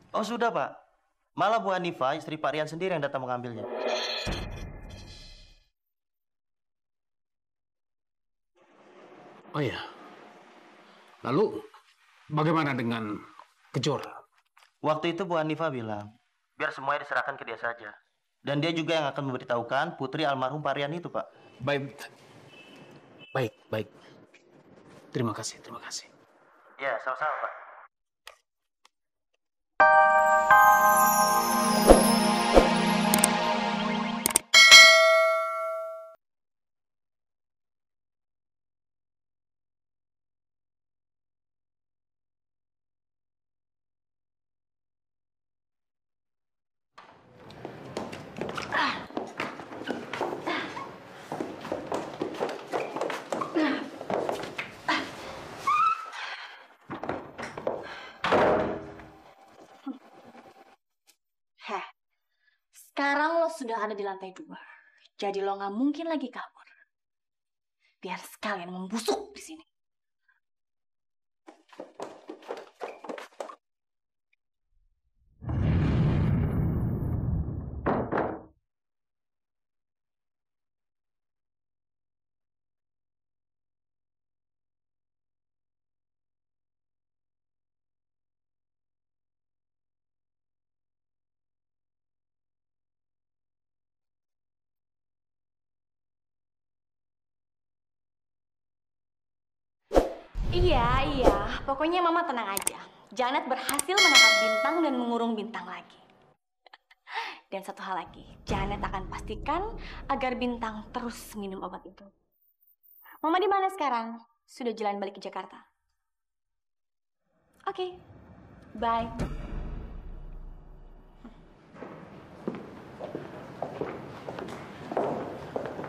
Oh sudah Pak, malah Bu Hanifa, istri Pak Rian sendiri yang datang mengambilnya. Oh ya, lalu bagaimana dengan Kejora? Waktu itu Bu Hanifa bilang, biar semuanya diserahkan ke dia saja. Dan dia juga yang akan memberitahukan putri almarhum Pak Rian itu Pak. Baik, baik, baik. Terima kasih, terima kasih. Ya, sama-sama Pak. Heh, sekarang lo sudah ada di lantai 2. Jadi lo nggak mungkin lagi kabur. Biar sekalian membusuk di sini. Iya. Pokoknya Mama tenang aja. Janet berhasil menangkap Bintang dan mengurung Bintang lagi. Dan satu hal lagi, Janet akan pastikan agar Bintang terus minum obat itu. Mama di mana sekarang? Sudah jalan balik ke Jakarta. Oke, bye.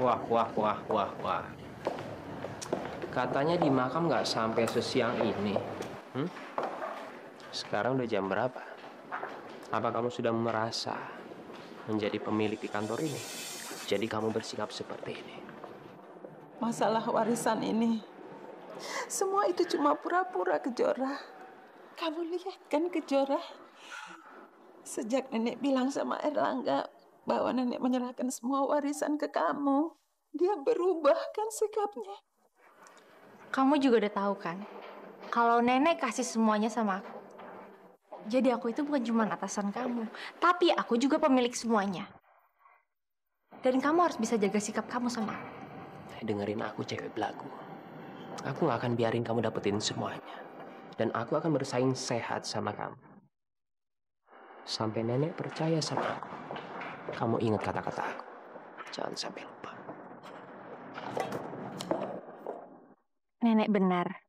Wah. Katanya di makam nggak sampai sesiang ini. Sekarang udah jam berapa? Apa kamu sudah merasa menjadi pemilik di kantor ini? Jadi kamu bersikap seperti ini. Masalah warisan ini, semua itu cuma pura-pura, Kejora. Kamu lihat kan, Kejora? Sejak nenek bilang sama Erlangga bahwa nenek menyerahkan semua warisan ke kamu, dia berubah kan sikapnya. Kamu juga udah tahu kan, kalau nenek kasih semuanya sama aku. Jadi aku itu bukan cuma atasan kamu, tapi aku juga pemilik semuanya. Dan kamu harus bisa jaga sikap kamu sama aku. Dengerin aku, cewek belagu. Aku nggak akan biarin kamu dapetin semuanya. Dan aku akan bersaing sehat sama kamu. Sampai nenek percaya sama aku. Kamu ingat kata-kata aku. Jangan sampai lupa. Nenek benar.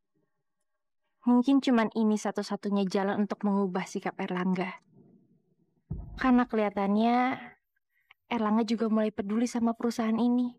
Mungkin cuman ini satu-satunya jalan untuk mengubah sikap Erlangga. Karena kelihatannya Erlangga juga mulai peduli sama perusahaan ini.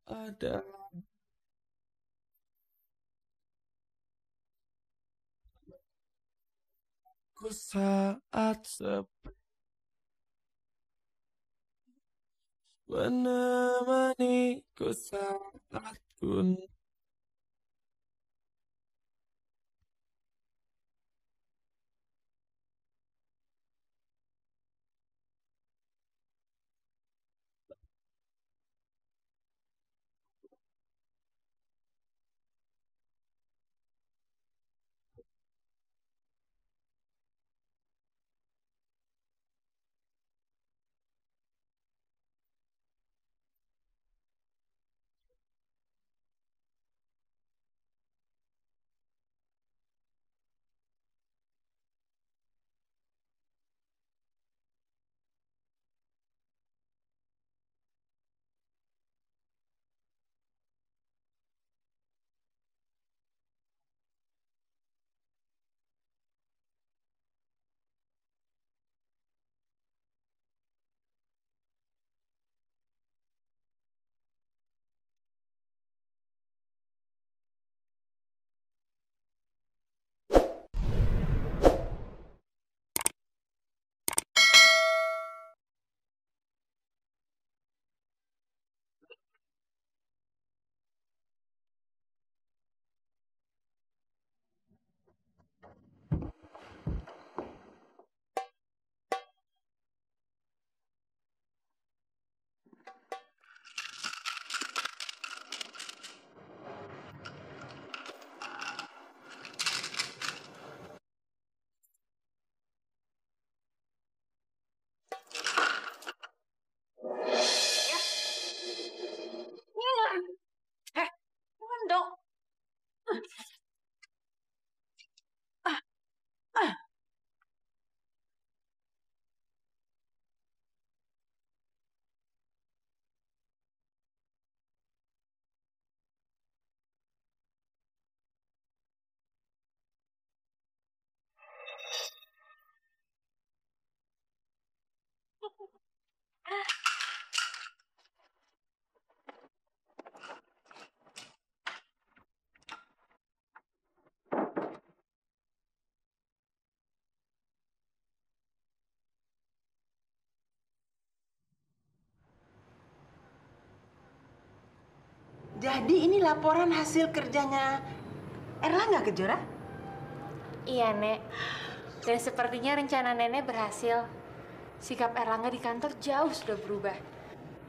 Ada ku saat sepi menemaniku saat ku Jadi ini laporan hasil kerjanya Erlangga Kejora? Iya, Nek. Dan sepertinya rencana Nenek berhasil. Sikap Erlangga di kantor jauh sudah berubah.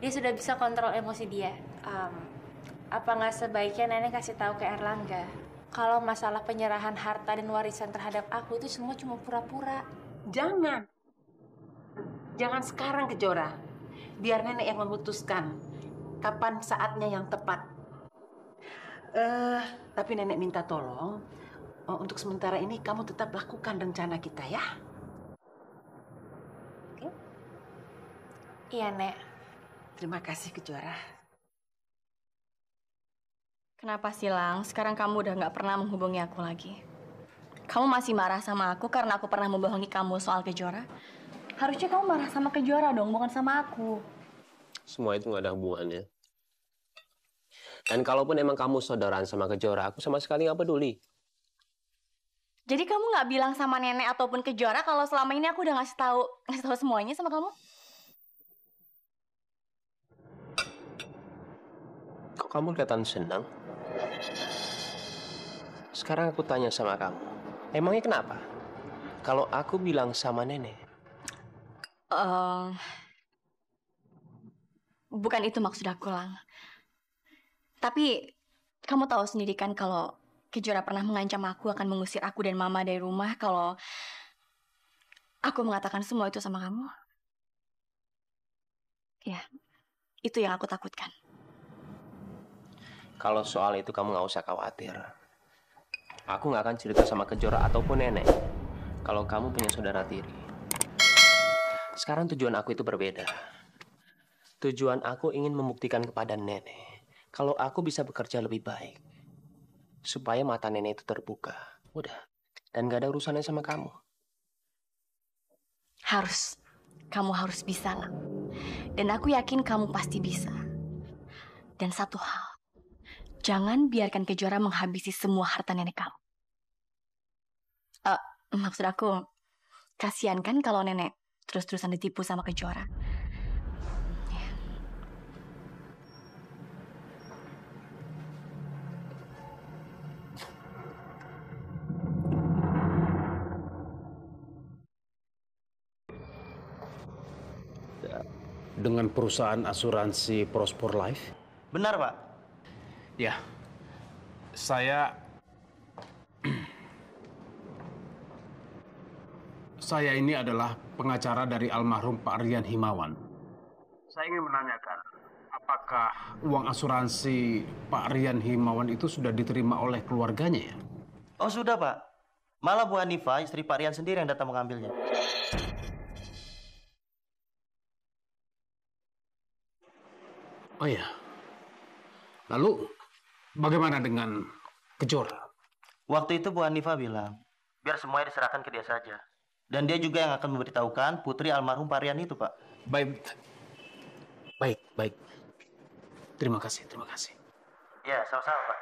Dia sudah bisa kontrol emosi dia. Apa nggak sebaiknya Nenek kasih tahu ke Erlangga kalau masalah penyerahan harta dan warisan terhadap aku itu semua cuma pura-pura. Jangan. Jangan sekarang Kejora. Biar Nenek yang memutuskan kapan saatnya yang tepat. Tapi Nenek minta tolong, untuk sementara ini kamu tetap lakukan rencana kita ya. Oke? Iya, Nek. Terima kasih Kejora. Kenapa sih, Lang? Sekarang kamu udah nggak pernah menghubungi aku lagi. Kamu masih marah sama aku karena aku pernah membohongi kamu soal Kejora? Harusnya kamu marah sama Kejora dong, bukan sama aku. Semua itu nggak ada hubungannya. Dan kalaupun emang kamu saudaraan sama Kejora, aku sama sekali nggak peduli. Jadi kamu nggak bilang sama Nenek ataupun Kejora kalau selama ini aku udah ngasih tahu semuanya sama kamu? Kok kamu kelihatan senang? Sekarang aku tanya sama kamu, emangnya kenapa? Kalau aku bilang sama Nenek? Bukan itu maksud aku, Lang. Tapi kamu tahu sendiri kan kalau Kejora pernah mengancam aku akan mengusir aku dan Mama dari rumah kalau aku mengatakan semua itu sama kamu. Ya, itu yang aku takutkan. Kalau soal itu kamu nggak usah khawatir. Aku nggak akan cerita sama Kejora ataupun Nenek kalau kamu punya saudara tiri. Sekarang tujuan aku itu berbeda. Tujuan aku ingin membuktikan kepada Nenek kalau aku bisa bekerja lebih baik. Supaya mata Nenek itu terbuka. Udah. Dan gak ada urusannya sama kamu. Harus. Kamu harus bisa, Lang. Dan aku yakin kamu pasti bisa. Dan satu hal. Jangan biarkan Kejora menghabisi semua harta Nenek kamu. Maksud aku, kasihan kan kalau Nenek terus-terusan ditipu sama Kejora. Dengan perusahaan asuransi Prosper Life? Benar, Pak. Ya, saya ini adalah pengacara dari almarhum Pak Rian Himawan. Saya ingin menanyakan, apakah uang asuransi Pak Rian Himawan itu sudah diterima oleh keluarganya ya? Oh, sudah, Pak. Malah Bu Hanifa, istri Pak Rian sendiri yang datang mengambilnya. Oh ya, lalu bagaimana dengan Kejora? Waktu itu Bu Hanifa bilang, biar semuanya diserahkan ke dia saja. Dan dia juga yang akan memberitahukan putri almarhum Pak Rian itu, Pak. Baik. Terima kasih. Ya, sama-sama, Pak.